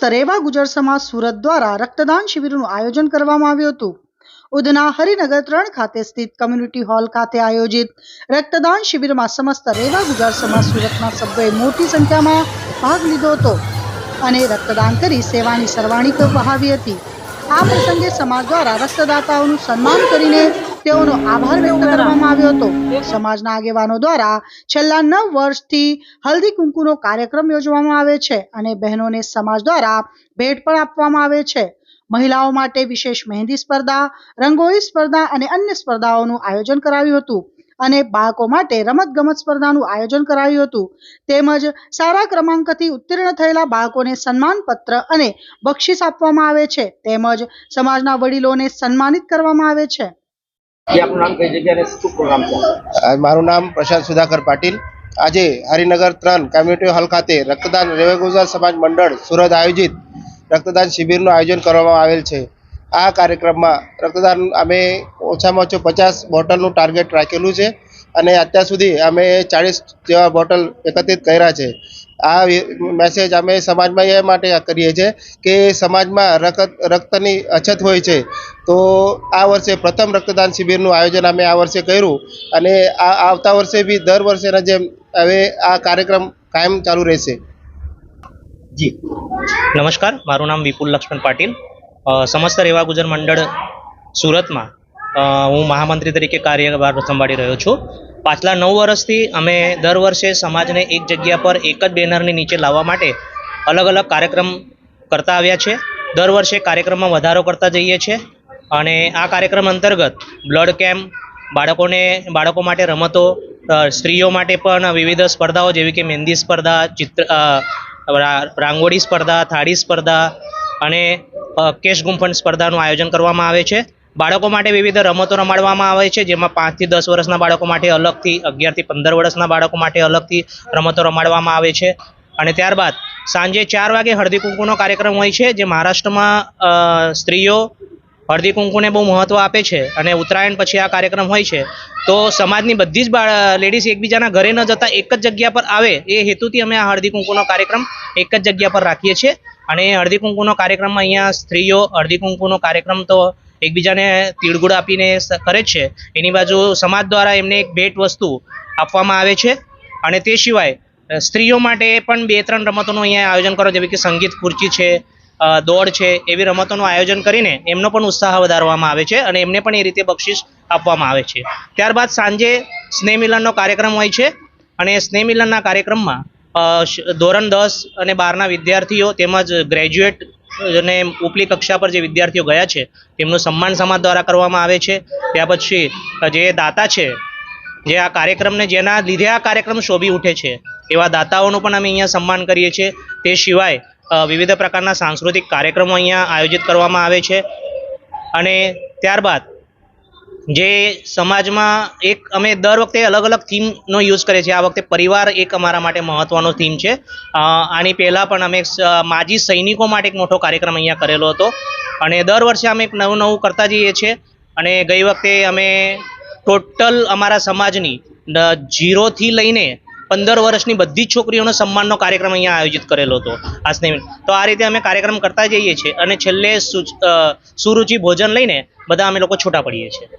समस्त रेवा गुजर समाज सूरत द्वारा रक्तदान शिबिरનું आयोजन કરવામાં આવ્યું હતું। ઉધના હરિનગર 3 ખાતે સ્થિત કમ્યુનિટી હોલ ખાતે આયોજિત રક્તદાન શિબિરમાં સમસ્ત રેવા ગુજર સમાજ સુરતના સભ્યોએ મોટી સંખ્યામાં ભાગ લીધો હતો અને રક્તદાન કરી સેવાની સરવાણી વહાવી હતી। આ પ્રસંગે સમાજ દ્વારા રક્તદાતાઓનું સન્માન કરીને તેઓનો આભાર વ્યક્ત કરવામાં આવ્યો હતો। સમાજના આગેવાનો દ્વારા છેલ્લા 9 વર્ષથી હલ્દી કુંકુનો કાર્યક્રમ યોજવામાં આવે છે અને બહેનોને સમાજ દ્વારા ભેટ પણ આપવામાં આવે છે। મહિલાઓ માટે વિશેષ મહેંદી સ્પર્ધા, રંગોળી સ્પર્ધા અને અન્ય સ્પર્ધાઓનું આયોજન કરાયું હતું અને બાળકો માટે રમતગમત સ્પર્ધાનું આયોજન કરાયું હતું। તેમજ સારા ક્રમાંકથી ઉત્તીર્ણ થયેલા બાળકોને સન્માનપત્ર અને બક્ષિસ આપવામાં આવે છે તેમજ સમાજના વડીલોને સન્માનિત કરવામાં આવે છે। મારું નામ પ્રશાંત સુધાકર પાટીલ। આજે હરિનગર 3 કમ્યુનિટી હોલ ખાતે રક્તદાન રેવા ગુજર સમાજ મંડળ સુરત આયોજિત રક્તદાન શિબિરનું આયોજન કરવામાં આવેલ છે। આ કાર્યક્રમમાં રક્તદાન અમે ઓછામાં ઓછું 50 બોટલનું ટાર્ગેટ રાખેલું છે અને અત્યાર સુધી અમે 40 જેવા બોટલ એકત્રિત કર્યા છે। આ મેસેજ અમે સમાજમાં એ માટે કરીએ છીએ કે સમાજમાં રક્તની અછત હોય છે, તો આ વર્ષે પ્રથમ રક્તદાન શિબિરનું આયોજન અમે આ વર્ષે કર્યું અને આવતા વર્ષે બી દર વર્ષેના જેમ હવે આ કાર્યક્રમ કાયમ ચાલુ રહેશે। जी नमस्कार, मारू नाम विपुल लक्ष्मण पाटील। समस्त रेवा गुजर मंडल सूरत में हूँ महामंत्री तरीके कार्यभार संभाળી રહ્યો છું। પાછલા 9 વર્ષથી અમે દર વર્ષે સમાજને એક જગ્યા પર એક જ બેનરની નીચે લાવવા માટે અલગ અલગ કાર્યક્રમ કરતા આવ્યા છે। દર વર્ષે કાર્યક્રમમાં વધારો કરતા જઈએ છીએ અને આ કાર્યક્રમ અંતર્ગત બ્લડ કેમ્પ, બાળકો માટે રમતો, સ્ત્રીઓ માટે પણ વિવિધ સ્પર્ધાઓ જેવી કે મહેંદી સ્પર્ધા, રાંગોળી સ્પર્ધા, થાળી સ્પર્ધા અને કેશ ગુંફણ સ્પર્ધાનું આયોજન કરવામાં આવે છે। બાળકો માટે વિવિધ રમતો રમાડવામાં આવે છે, જેમાં 5 થી 10 વર્ષના બાળકો માટે અલગથી, 11 થી 15 વર્ષના બાળકો માટે અલગથી રમતો રમાડવામાં આવે છે। અને ત્યારબાદ સાંજે 4 વાગે હળદી કુંકુનો કાર્યક્રમ હોય છે, જે મહારાષ્ટ્રમાં સ્ત્રીઓ હળદી કુંકુને બહુ મહત્વ આપે છે અને ઉત્તરાયણ પછી આ કાર્યક્રમ હોય છે। તો સમાજની બધી જ લેડીઝ એકબીજાના ઘરે ન જતા એક જ જગ્યા પર આવે એ હેતુથી અમે આ હળદી કુંકુનો કાર્યક્રમ એક જ જગ્યા પર રાખીએ છીએ। અને હળદી કુંકુનો કાર્યક્રમમાં અહીંયા સ્ત્રીઓ હળદી કુંકુનો કાર્યક્રમ તો એકબીજાને તીળગુળ આપીને કરે છે, એની બાજુ સમાજ દ્વારા એમને એક ભેટ વસ્તુ આપવામાં આવે છે। અને તે સિવાય સ્ત્રીઓ માટે પણ 2-3 રમતોનું અહીંયા આયોજન કરો, જેવી કે સંગીત ખુરચી છે, દોડ છે, એવી રમતોનું આયોજન કરીને એમનો પણ ઉત્સાહ વધારવામાં આવે છે અને એમને પણ એ રીતે બક્ષિસ આપવામાં આવે છે। ત્યારબાદ સાંજે સ્નેહ મિલનનો કાર્યક્રમ હોય છે અને સ્નેહ મિલનના કાર્યક્રમમાં ધોરણ 10 અને 12ના વિદ્યાર્થીઓ તેમજ ગ્રેજ્યુએટ અને ઉપલી કક્ષા પર જે વિદ્યાર્થીઓ ગયા છે તેમનું સન્માન સમાજ દ્વારા કરવામાં આવે છે। ત્યાર પછી જે દાતા છે, જે આ કાર્યક્રમને જેના લીધે આ કાર્યક્રમ શોભી ઉઠે છે એવા દાતાઓનું પણ અમે અહીંયા સન્માન કરીએ છીએ। તે સિવાય વિવિધ પ્રકારના સાંસ્કૃતિક કાર્યક્રમો અહીંયા આયોજિત કરવામાં આવે છે। અને ત્યારબાદ જે સમાજમાં એક અમે દર વખતે અલગ અલગ થીમનો યુઝ કરીએ છીએ। આ વખતે પરિવાર એક અમારા માટે મહત્વનો થીમ છે। આની પહેલાં પણ અમે માજી સૈનિકો માટે એક મોટો કાર્યક્રમ અહીંયા કરેલો હતો અને દર વર્ષે અમે એક નવું કરતા જઈએ છીએ। અને ગઈ વખતે અમે ટોટલ અમારા સમાજની 0 થી લઈને 15 વર્ષની બધી જ છોકરીઓનો સન્માનનો કાર્યક્રમ અહીંયા આયોજિત કરેલો હતો આ સ્નેહ। તો આ રીતે અમે કાર્યક્રમ કરતા જઈએ છીએ અને છેલ્લે સુરુચિ ભોજન લઈને બધા અમે લોકો છૂટા પડીએ છીએ।